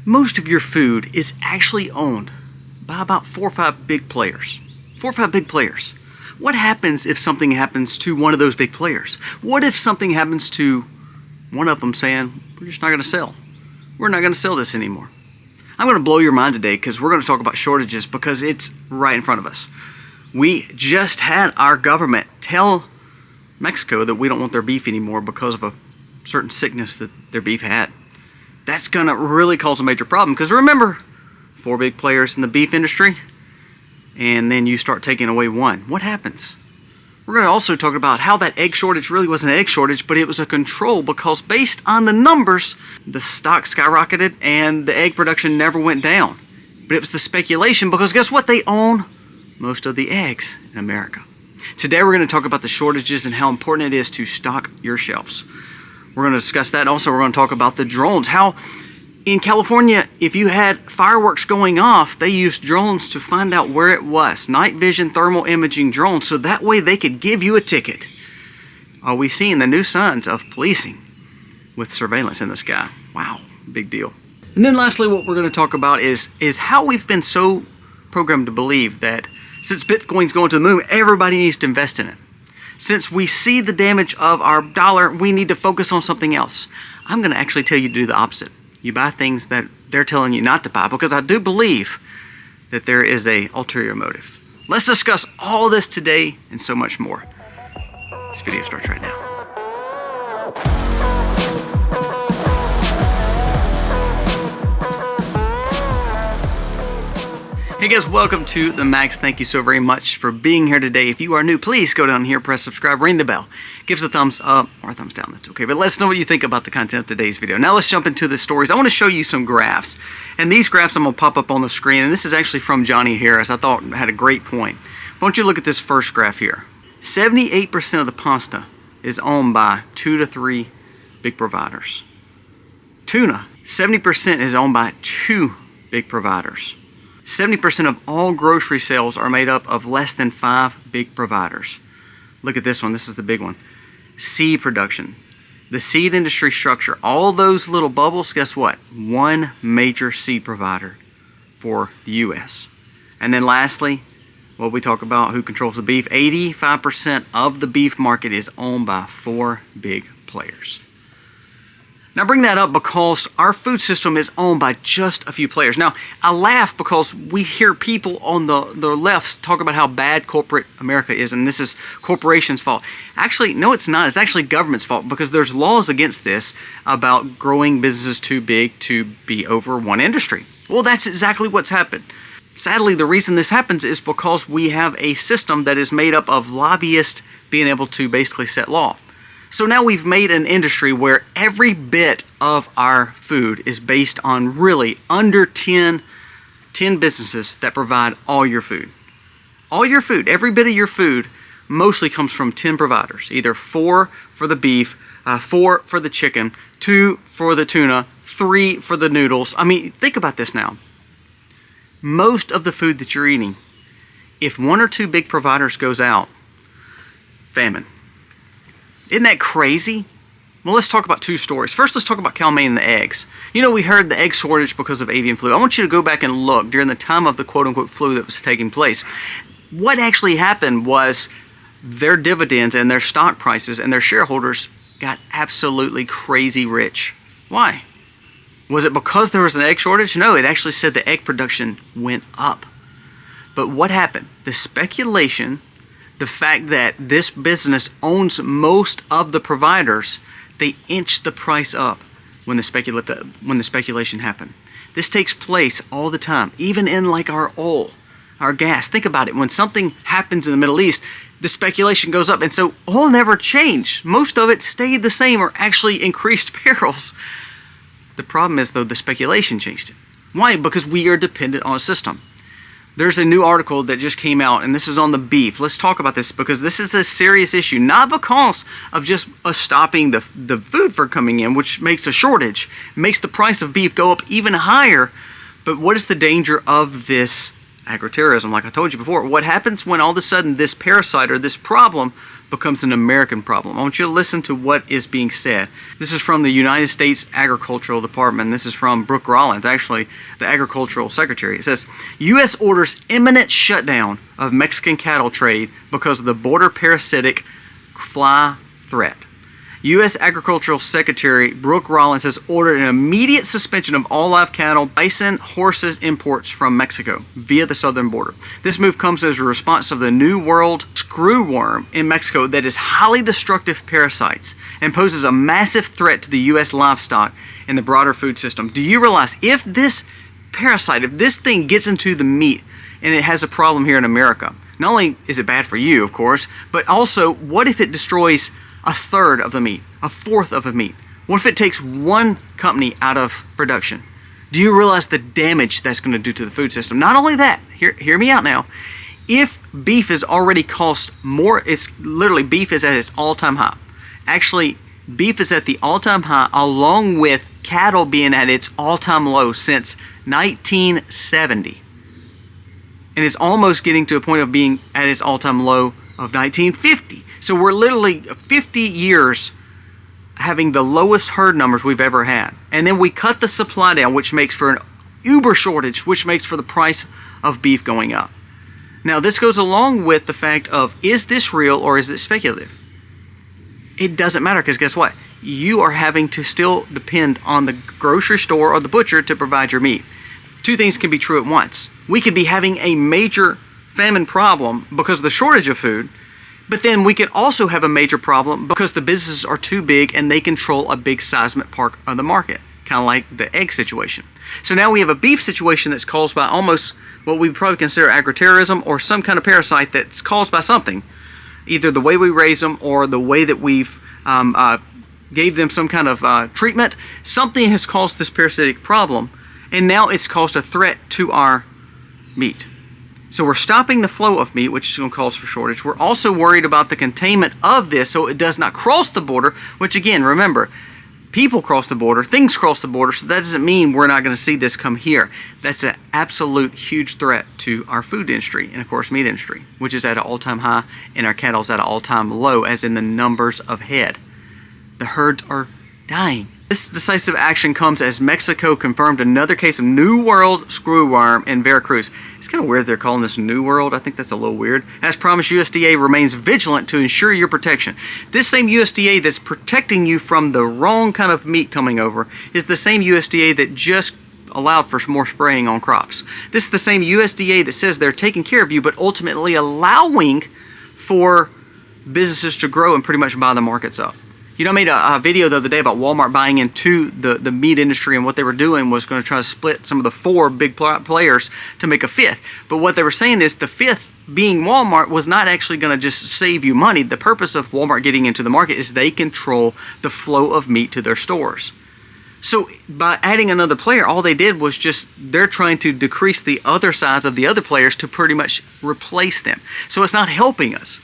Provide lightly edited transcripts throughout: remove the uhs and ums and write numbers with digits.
Most of your food is actually owned by about 4 or 5 big players. 4 or 5 big players. What happens if something happens to one of those big players? What if something happens to one of them saying, we're just not going to sell. We're not going to sell this anymore. I'm going to blow your mind today because we're going to talk about shortages because it's right in front of us. We just had our government tell Mexico that we don't want their beef anymore because of a certain sickness that their beef had. That's going to really cause a major problem because remember, 4 big players in the beef industry, and then you start taking away one. What happens? We're going to also talk about how that egg shortage really wasn't an egg shortage, but it was a control because based on the numbers, the stock skyrocketed and the egg production never went down. But it was the speculation because guess what? They own most of the eggs in America. Today we're going to talk about the shortages and how important it is to stock your shelves. We're going to discuss that. Also, we're going to talk about the drones. How in California, if you had fireworks going off, they used drones to find out where it was. Night vision thermal imaging drones, so that way they could give you a ticket. Are we seeing the new signs of policing with surveillance in the sky? Wow, big deal. And then lastly, what we're going to talk about is how we've been so programmed to believe that since Bitcoin's going to the moon, everybody needs to invest in it. Since we see the damage of our dollar, we need to focus on something else. I'm going to actually tell you to do the opposite. You buy things that they're telling you not to buy because I do believe that there is an ulterior motive. Let's discuss all this today and so much more. This video starts right now. Hey guys, welcome to the Max. Thank you so very much for being here today. If you are new, please go down here, press subscribe, ring the bell. Give us a thumbs up or a thumbs down, that's okay. But let us know what you think about the content of today's video. Now let's jump into the stories. I want to show you some graphs. And these graphs I'm going to pop up on the screen. And this is actually from Johnny Harris. I thought had a great point. Why don't you look at this first graph here. 78% of the pasta is owned by 2 to 3 big providers. Tuna, 70% is owned by 2 big providers. 70% of all grocery sales are made up of less than 5 big providers. Look at this one. This is the big one. Seed production. The seed industry structure. All those little bubbles, guess what? One major seed provider for the U.S. And then lastly, what we talk about, who controls the beef. 85% of the beef market is owned by 4 big players. Now I bring that up because our food system is owned by just a few players. Now I laugh because we hear people on the left talk about how bad corporate America is and this is corporations' fault. Actually, no it's not. It's actually government's fault because there's laws against this about growing businesses too big to be over one industry. Well, that's exactly what's happened. Sadly, the reason this happens is because we have a system that is made up of lobbyists being able to basically set law. So now we've made an industry where every bit of our food is based on really under 10 businesses that provide all your food. All your food, every bit of your food mostly comes from 10 providers. Either 4 for the beef, 4 for the chicken, 2 for the tuna, 3 for the noodles. I mean, think about this now. Most of the food that you're eating, if 1 or 2 big providers goes out, famine. Isn't that crazy? Well, let's talk about 2 stories. First, let's talk about cow main and the eggs. You know, we heard the egg shortage because of avian flu. I want you to go back and look during the time of the quote-unquote flu that was taking place. What actually happened was their dividends and their stock prices and their shareholders got absolutely crazy rich. Why? Was it because there was an egg shortage? No, it actually said the egg production went up. But what happened? The speculation, the fact that this business owns most of the providers, they inched the price up when the speculation happened. This takes place all the time, even in like our oil, our gas. Think about it. When something happens in the Middle East, the speculation goes up. And so oil never changed. Most of it stayed the same or actually increased barrels. The problem is, though, the speculation changed it. Why? Because we are dependent on a system. There's a new article that just came out, and this is on the beef. Let's talk about this because this is a serious issue, not because of just us stopping the food from coming in, which makes a shortage, makes the price of beef go up even higher. But what is the danger of this Agroterrorism, like I told you before. What happens when all of a sudden this parasite or this problem becomes an American problem? I want you to listen to what is being said. This is from the United States Agricultural Department. This is from Brooke Rollins, actually the Agricultural Secretary. It says, U.S. orders imminent shutdown of Mexican cattle trade because of the border parasitic fly threat. U.S. Agricultural Secretary Brooke Rollins has ordered an immediate suspension of all live cattle, bison, horses imports from Mexico via the southern border. This move comes as a response to the New World screwworm in Mexico that is highly destructive parasites and poses a massive threat to the U.S. livestock and the broader food system. Do you realize if this parasite, if this thing gets into the meat and it has a problem here in America, not only is it bad for you, of course, but also what if it destroys a third of the meat, a fourth of the meat? What if it takes one company out of production? Do you realize the damage that's going to do to the food system? Not only that, hear me out now. If beef is already cost more, it's literally beef is at its all-time high. Actually, beef is at the all-time high along with cattle being at its all-time low since 1970. And it's almost getting to a point of being at its all-time low of 1950. So we're literally 50 years having the lowest herd numbers we've ever had. And then we cut the supply down, which makes for an uber shortage, which makes for the price of beef going up. Now, this goes along with the fact of, is this real or is it speculative? It doesn't matter, because guess what? You are having to still depend on the grocery store or the butcher to provide your meat. Two things can be true at once. We could be having a major famine problem because of the shortage of food, but then we could also have a major problem because the businesses are too big and they control a big seismic part of the market, kind of like the egg situation. So now we have a beef situation that's caused by almost what we probably consider agroterrorism or some kind of parasite that's caused by something, either the way we raise them or the way that we've gave them some kind of treatment. Something has caused this parasitic problem, and now it's caused a threat to our meat. So we're stopping the flow of meat, which is going to cause for shortage. We're also worried about the containment of this so it does not cross the border, which again, remember, people cross the border, things cross the border, so that doesn't mean we're not going to see this come here. That's an absolute huge threat to our food industry and, of course, meat industry, which is at an all-time high, and our cattle's at an all-time low, as in the numbers of head. The herds are dying. This decisive action comes as Mexico confirmed another case of New World screwworm in Veracruz. It's kind of weird they're calling this New World. I think that's a little weird. As promised, USDA remains vigilant to ensure your protection. This same USDA that's protecting you from the wrong kind of meat coming over is the same USDA that just allowed for more spraying on crops. This is the same USDA that says they're taking care of you, but ultimately allowing for businesses to grow and pretty much buy the markets up. You know, I made a video the other day about Walmart buying into the meat industry, and what they were doing was going to try to split some of the four big players to make a fifth. But what they were saying is the fifth, being Walmart, was not actually going to just save you money. The purpose of Walmart getting into the market is they control the flow of meat to their stores. So by adding another player, all they did was just, they're trying to decrease the other size of the other players to pretty much replace them. So it's not helping us.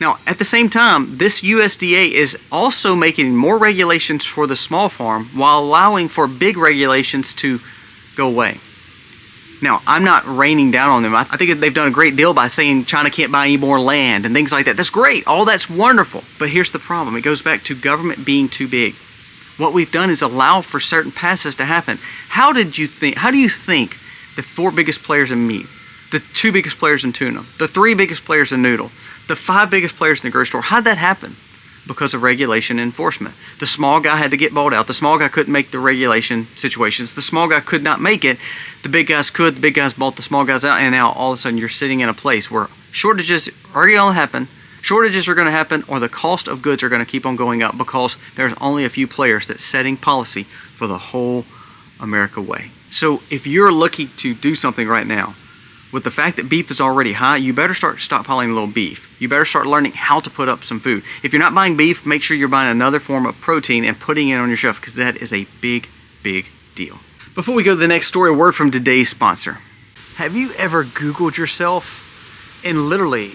Now, at the same time, this USDA is also making more regulations for the small farm while allowing for big regulations to go away. Now, I'm not raining down on them. I think they've done a great deal by saying China can't buy any more land and things like that. That's great. All that's wonderful. But here's the problem. It goes back to government being too big. What we've done is allow for certain passes to happen. How do you think the four biggest players in meat, the two biggest players in tuna, the three biggest players in noodle, the five biggest players in the grocery store, how'd that happen? Because of regulation and enforcement. The small guy had to get bought out. The small guy couldn't make the regulation situations. The small guy could not make it. The big guys could. The big guys bought the small guys out, and now all of a sudden you're sitting in a place where shortages are going to happen. Shortages are going to happen, or the cost of goods are going to keep on going up because there's only a few players that's setting policy for the whole America way. So if you're looking to do something right now, with the fact that beef is already high, you better start stockpiling a little beef. You better start learning how to put up some food. If you're not buying beef, make sure you're buying another form of protein and putting it on your shelf, because that is a big, big deal. Before we go to the next story, a word from today's sponsor. Have you ever Googled yourself and literally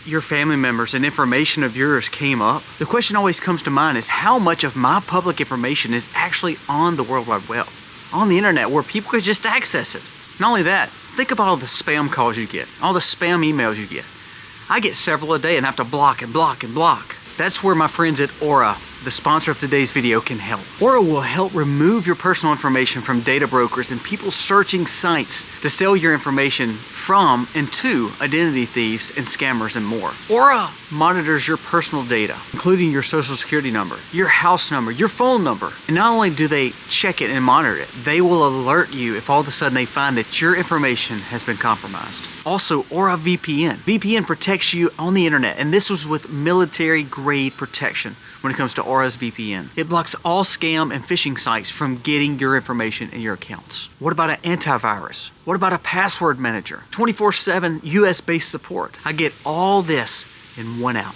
your family members and information of yours came up? The question always comes to mind is how much of my public information is actually on the World Wide Web, on the internet, where people could just access it. Not only that, think about all the spam calls you get, all the spam emails you get. I get several a day and have to block and block and block. That's where my friends at Aura, the sponsor of today's video, can help. Aura will help remove your personal information from data brokers and people searching sites to sell your information from and to identity thieves and scammers and more. Aura monitors your personal data, including your social security number, your house number, your phone number. And not only do they check it and monitor it, they will alert you if all of a sudden they find that your information has been compromised. Also, Aura VPN. VPN protects you on the internet, and this was with military-grade protection when it comes to Aura's VPN. It blocks all scam and phishing sites from getting your information in your accounts. What about an antivirus? What about a password manager? 24/7 US-based support. I get all this in one app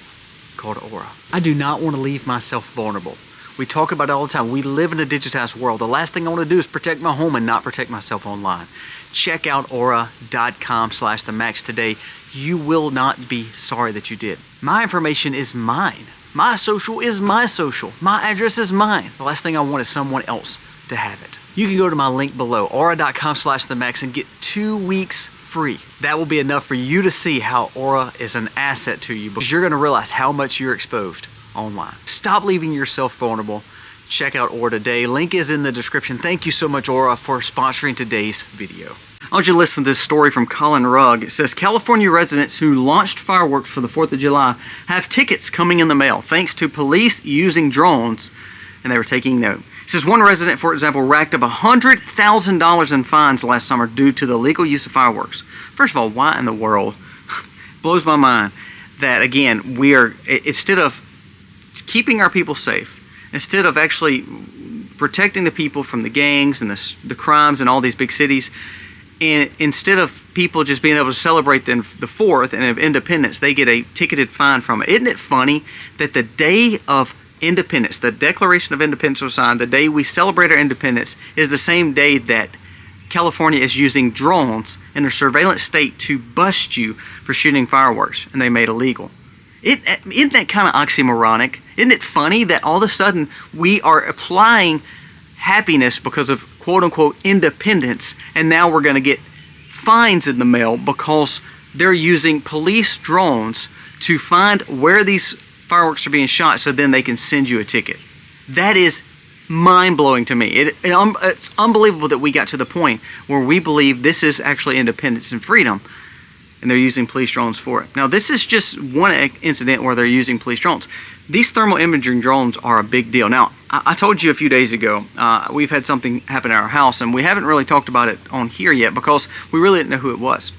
called Aura. I do not want to leave myself vulnerable. We talk about it all the time. We live in a digitized world. The last thing I want to do is protect my home and not protect myself online. Check out aura.com/themacs today. You will not be sorry that you did. My information is mine. My social is my social. My address is mine. The last thing I want is someone else to have it. You can go to my link below, aura.com/themacs, and get 2 weeks free. That will be enough for you to see how Aura is an asset to you, because you're going to realize how much you're exposed online. Stop leaving yourself vulnerable. Check out Aura today. Link is in the description. Thank you so much, Aura, for sponsoring today's video. I want you to listen to this story from Colin Rugg. It says, California residents who launched fireworks for the 4th of July have tickets coming in the mail thanks to police using drones, and they were taking note. It says one resident, for example, racked up $100,000 in fines last summer due to the legal use of fireworks. First of all, why in the world? Blows my mind that, again, we are, instead of keeping our people safe, instead of actually protecting the people from the gangs and the crimes in all these big cities, and instead of people just being able to celebrate the 4th and of Independence, they get a ticketed fine from it. Isn't it funny that the day of Independence, the Declaration of Independence was signed, the day we celebrate our independence, is the same day that California is using drones in a surveillance state to bust you for shooting fireworks, and they made illegal. Isn't that kind of oxymoronic? Isn't it funny that all of a sudden we are applying happiness because of quote-unquote independence, and now we're going to get fines in the mail because they're using police drones to find where these fireworks are being shot so then they can send you a ticket? That is mind-blowing to me. It's unbelievable that we got to the point where we believe this is actually independence and freedom, and they're using police drones for it. Now, this is just one incident where they're using police drones. These thermal imaging drones are a big deal. Now, I told you a few days ago, we've had something happen at our house, and we haven't really talked about it on here yet because we really didn't know who it was.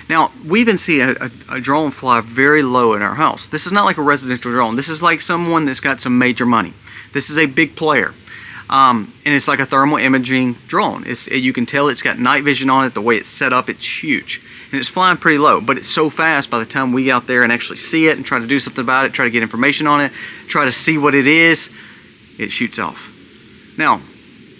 Now, we've been seeing a drone fly very low in our house. This is not like a residential drone. This is like someone that's got some major money. This is a big player. And it's like a thermal imaging drone. You can tell it's got night vision on it. The way it's set up, it's huge. And it's flying pretty low, but it's so fast by the time we get out there and actually see it and try to do something about it, try to get information on it, try to see what it is, it shoots off. Now,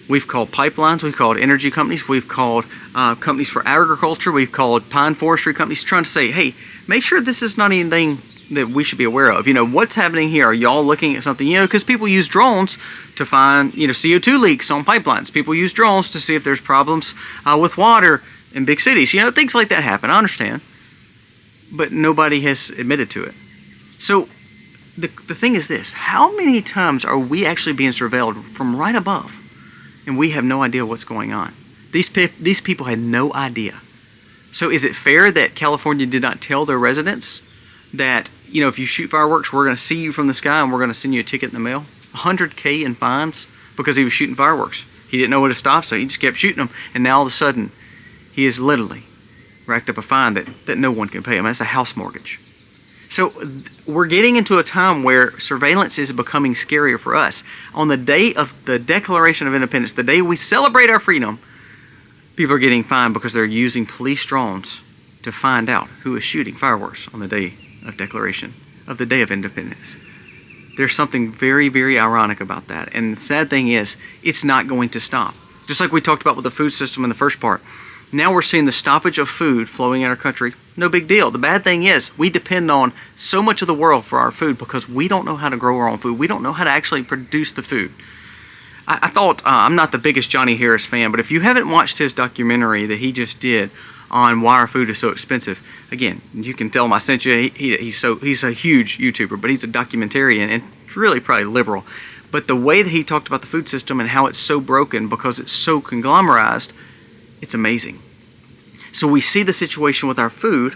we've called pipelines, we've called energy companies, we've called companies for agriculture, we've called pine forestry companies trying to say, hey, make sure this is not anything that we should be aware of. You know, what's happening here? Are y'all looking at something? You know, because people use drones to find, you know, CO2 leaks on pipelines. People use drones to see if there's problems with water in big cities. You know, things like that happen. I understand. But nobody has admitted to it. So the thing is this. How many times are we actually being surveilled from right above and we have no idea what's going on? These people had no idea. So is it fair that California did not tell their residents that, you know, if you shoot fireworks, we're going to see you from the sky and we're going to send you a ticket in the mail? $100K in fines because he was shooting fireworks. He didn't know where to stop, so he just kept shooting them. And now all of a sudden, he has literally racked up a fine that no one can pay him. That's a house mortgage. So we're getting into a time where surveillance is becoming scarier for us. On the day of the Declaration of Independence, the day we celebrate our freedom, people are getting fined because they're using police drones to find out who is shooting fireworks on the day of Declaration of the Day of Independence. There's something very, very ironic about that. And the sad thing is, it's not going to stop. Just like we talked about with the food system in the first part. Now we're seeing the stoppage of food flowing in our country. No big deal. The bad thing is we depend on so much of the world for our food because we don't know how to grow our own food. We don't know how to actually produce the food. I thought, I'm not the biggest Johnny Harris fan, but if you haven't watched his documentary that he just did on why our food is so expensive, again, you can tell him I sent you. He's a huge YouTuber, but he's a documentarian and really probably liberal. But the way that he talked about the food system and how it's so broken because it's so conglomerized, it's amazing. So we see the situation with our food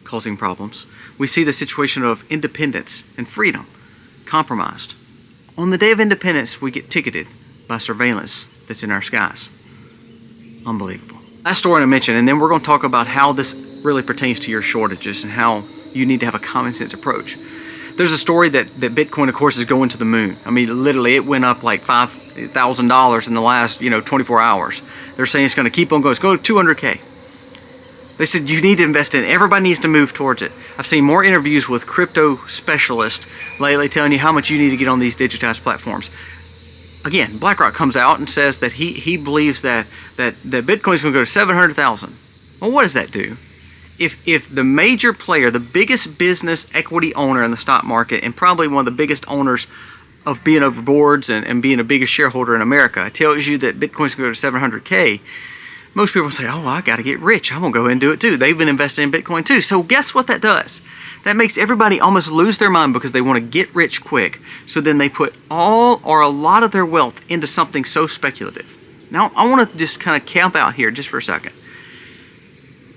causing problems. We see the situation of independence and freedom compromised. On the day of independence, we get ticketed by surveillance that's in our skies. Unbelievable. Last story I mentioned, and then we're going to talk about how this really pertains to your shortages and how you need to have a common sense approach. There's a story that Bitcoin, of course, is going to the moon. I mean, literally, it went up like $5,000 in the last 24 hours. They're saying it's going to keep on going. It's going to 200K. They said you need to invest in it. Everybody needs to move towards it. I've seen more interviews with crypto specialists lately telling you how much you need to get on these digitized platforms. Again, BlackRock comes out and says that he believes that Bitcoin is going to go to 700,000. Well, what does that do? If the major player, the biggest business equity owner in the stock market, and probably one of the biggest owners of being over boards and being the biggest shareholder in America, tells you that Bitcoin's going to go to 700K, most people say, oh, I got to get rich. I'm going to go ahead and do it too. They've been investing in Bitcoin too. So guess what that does? That makes everybody almost lose their mind because they want to get rich quick. So then they put all or a lot of their wealth into something so speculative. Now, I want to just kind of camp out here just for a second.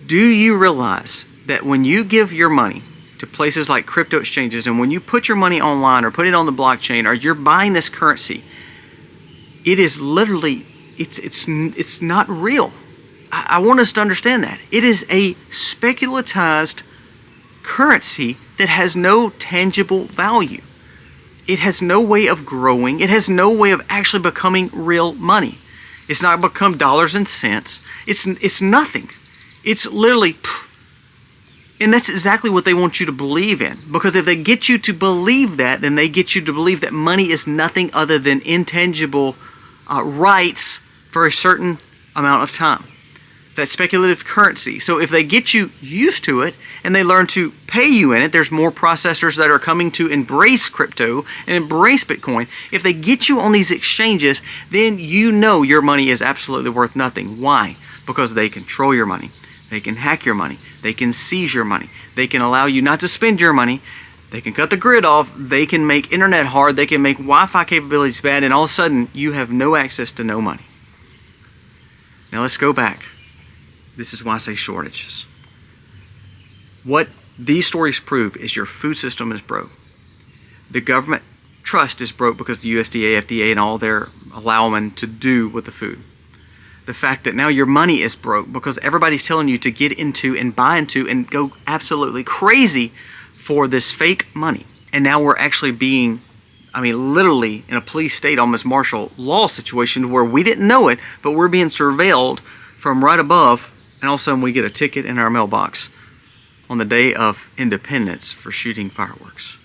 Do you realize that when you give your money to places like crypto exchanges, and when you put your money online or put it on the blockchain, or you're buying this currency, it is literally, it's not real. I want us to understand that. It is a speculativized currency that has no tangible value. It has no way of growing. It has no way of actually becoming real money. It's not become dollars and cents. It's nothing. It's literally, and that's exactly what they want you to believe in. Because if they get you to believe that, then they get you to believe that money is nothing other than intangible rights for a certain amount of time. That speculative currency. So if they get you used to it and they learn to pay you in it, there's more processors that are coming to embrace crypto and embrace Bitcoin. If they get you on these exchanges, then you know your money is absolutely worth nothing. Why? Because they control your money. They can hack your money. They can seize your money. They can allow you not to spend your money. They can cut the grid off. They can make internet hard. They can make Wi-Fi capabilities bad. And all of a sudden, you have no access to no money. Now let's go back. This is why I say shortages. What these stories prove is your food system is broke. The government trust is broke because the USDA, FDA, and all their allowing to do with the food. The fact that now your money is broke because everybody's telling you to get into and buy into and go absolutely crazy for this fake money. And now we're actually being, literally in a police state, almost martial law situation where we didn't know it, but we're being surveilled from right above. And all of a sudden we get a ticket in our mailbox on the day of independence for shooting fireworks.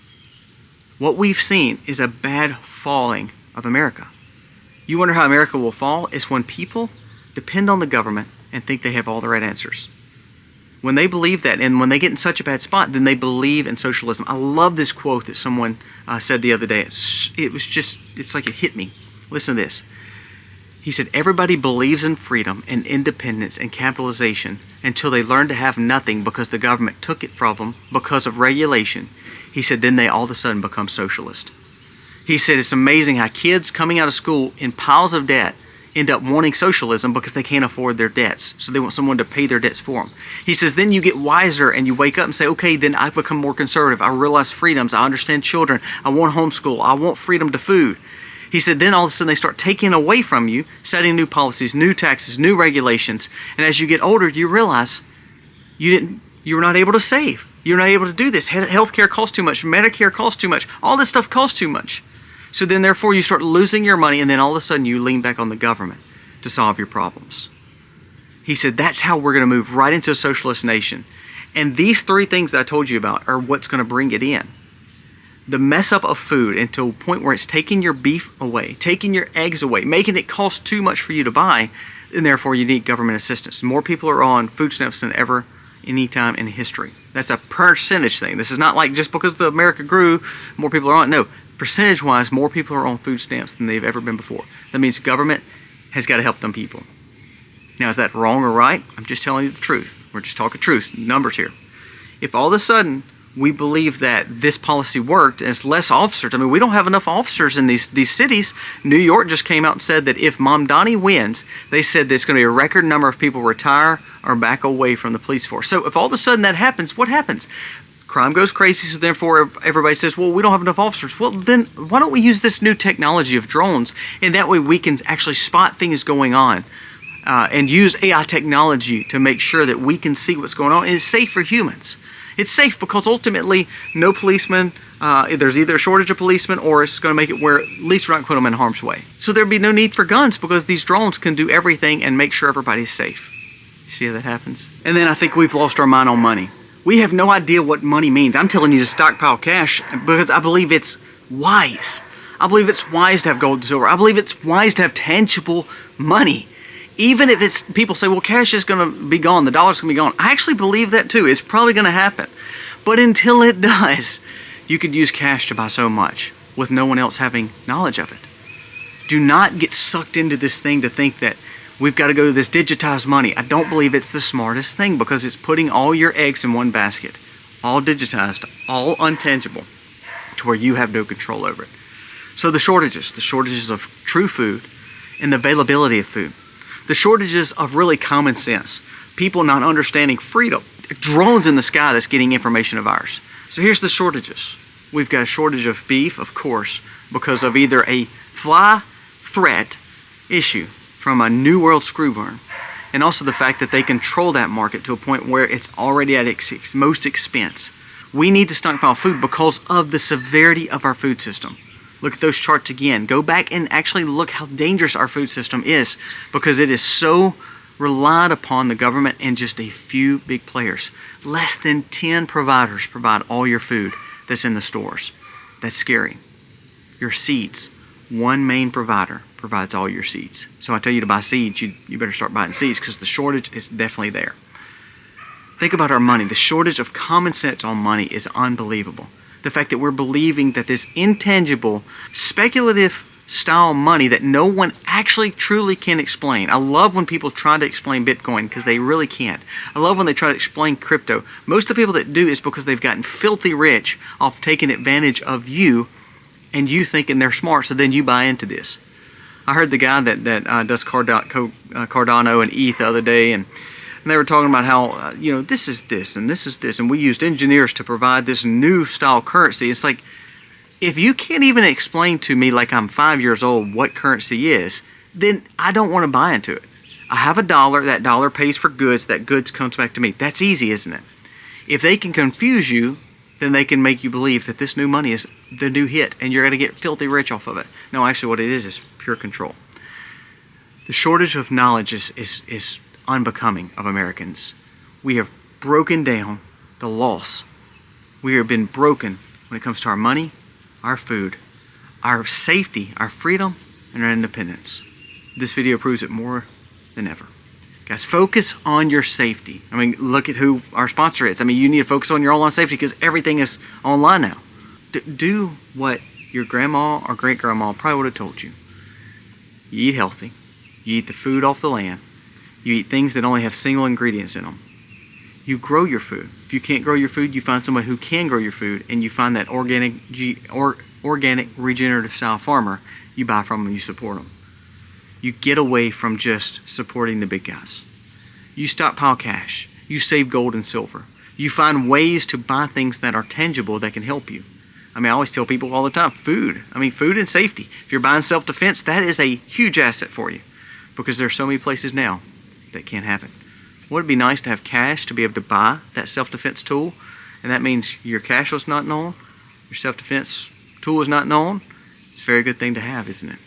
What we've seen is a bad falling of America. You wonder how America will fall? It's when people depend on the government and think they have all the right answers. When they believe that, and when they get in such a bad spot, then they believe in socialism. I love this quote that someone said the other day. It's like it hit me. Listen to this. He said, everybody believes in freedom and independence and capitalization until they learn to have nothing because the government took it from them because of regulation. He said, then they all of a sudden become socialist. He said, it's amazing how kids coming out of school in piles of debt end up wanting socialism because they can't afford their debts. So they want someone to pay their debts for them. He says, then you get wiser and you wake up and say, okay, then I become more conservative. I realize freedoms. I understand children. I want homeschool. I want freedom to food. He said, then all of a sudden they start taking away from you, setting new policies, new taxes, new regulations. And as you get older, you realize you were not able to save. You're not able to do this. Healthcare costs too much. Medicare costs too much. All this stuff costs too much. So then therefore you start losing your money, and then all of a sudden you lean back on the government to solve your problems. He said, that's how we're going to move right into a socialist nation. And these three things that I told you about are what's going to bring it in. The mess up of food into a point where it's taking your beef away, taking your eggs away, making it cost too much for you to buy, and therefore you need government assistance. More people are on food stamps than ever any time in history. That's a percentage thing. This is not like just because the America grew, more people are on. No, percentage-wise, more people are on food stamps than they've ever been before. That means government has got to help them people. Now, is that wrong or right? I'm just telling you the truth. We're just talking truth, numbers here. If all of a sudden we believe that this policy worked and it's less officers, I mean, we don't have enough officers in these cities. New York just came out and said that if Mom Donnie wins, they said there's going to be a record number of people retire or back away from the police force. So if all of a sudden that happens, what happens? Crime goes crazy, so therefore everybody says, well, we don't have enough officers. Well, then why don't we use this new technology of drones, and that way we can actually spot things going on and use AI technology to make sure that we can see what's going on, and it's safe for humans. It's safe because ultimately no policeman, there's either a shortage of policemen or it's going to make it where at least we're not going to put them in harm's way. So there'd be no need for guns because these drones can do everything and make sure everybody's safe. You see how that happens? And then I think we've lost our mind on money. We have no idea what money means. I'm telling you to stockpile cash because I believe it's wise. I believe it's wise to have gold and silver. I believe it's wise to have tangible money. Even if it's, people say, well, cash is going to be gone, the dollar's going to be gone. I actually believe that too. It's probably going to happen. But until it does, you could use cash to buy so much with no one else having knowledge of it. Do not get sucked into this thing to think that we've got to go to this digitized money. I don't believe it's the smartest thing because it's putting all your eggs in one basket. All digitized, all untangible, to where you have no control over it. So the shortages of true food and the availability of food. The shortages of really common sense. People not understanding freedom. Drones in the sky that's getting information of ours. So here's the shortages. We've got a shortage of beef, of course, because of either a fly threat issue from a New World screwworm, and also the fact that they control that market to a point where it's already at its most expense. We need to stockpile food because of the severity of our food system. Look at those charts again. Go back and actually look how dangerous our food system is because it is so relied upon the government and just a few big players. Less than 10 providers provide all your food that's in the stores. That's scary. Your seeds. One main provider provides all your seeds. So I tell you to buy seeds, you better start buying seeds because the shortage is definitely there. Think about our money. The shortage of common sense on money is unbelievable. The fact that we're believing that this intangible, speculative style money that no one actually truly can explain. I love when people try to explain Bitcoin because they really can't. I love when they try to explain crypto. Most of the people that do is because they've gotten filthy rich off taking advantage of you and you thinking they're smart, so then you buy into this. I heard the guy that does Cardano and ETH the other day, and they were talking about how, this is this and this is this, and we used engineers to provide this new style currency. It's like, if you can't even explain to me like I'm 5 years old what currency is, then I don't want to buy into it. I have a dollar, that dollar pays for goods, that goods comes back to me. That's easy, isn't it? If they can confuse you, then they can make you believe that this new money is the new hit and you're going to get filthy rich off of it. No, actually what it is pure control. The shortage of knowledge is unbecoming of Americans. We have broken down the loss. We have been broken when it comes to our money, our food, our safety, our freedom, and our independence. This video proves it more than ever. Guys, focus on your safety. I mean, look at who our sponsor is. I mean, you need to focus on your online safety because everything is online now. Do what your grandma or great-grandma probably would have told you. You eat healthy. You eat the food off the land. You eat things that only have single ingredients in them. You grow your food. If you can't grow your food, you find somebody who can grow your food, and you find that organic regenerative style farmer. You buy from them, you support them. You get away from just supporting the big guys. You stockpile cash. You save gold and silver. You find ways to buy things that are tangible that can help you. I mean, I always tell people all the time, food. I mean, food and safety. If you're buying self-defense, that is a huge asset for you because there are so many places now that can't happen. Would it be nice to have cash to be able to buy that self-defense tool? And that means your cash was not known, your self-defense tool is not known. It's a very good thing to have, isn't it?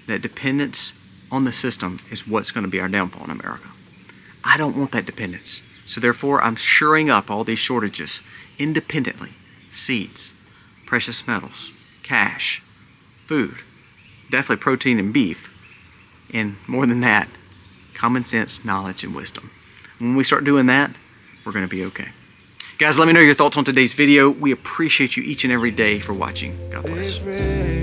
That dependence on the system is what's going to be our downfall in America. I don't want that dependence. So therefore, I'm shoring up all these shortages independently. Seeds, precious metals, cash, food, definitely protein and beef, and more than that, common sense, knowledge, and wisdom. When we start doing that, we're going to be okay. Guys, let me know your thoughts on today's video. We appreciate you each and every day for watching. God bless.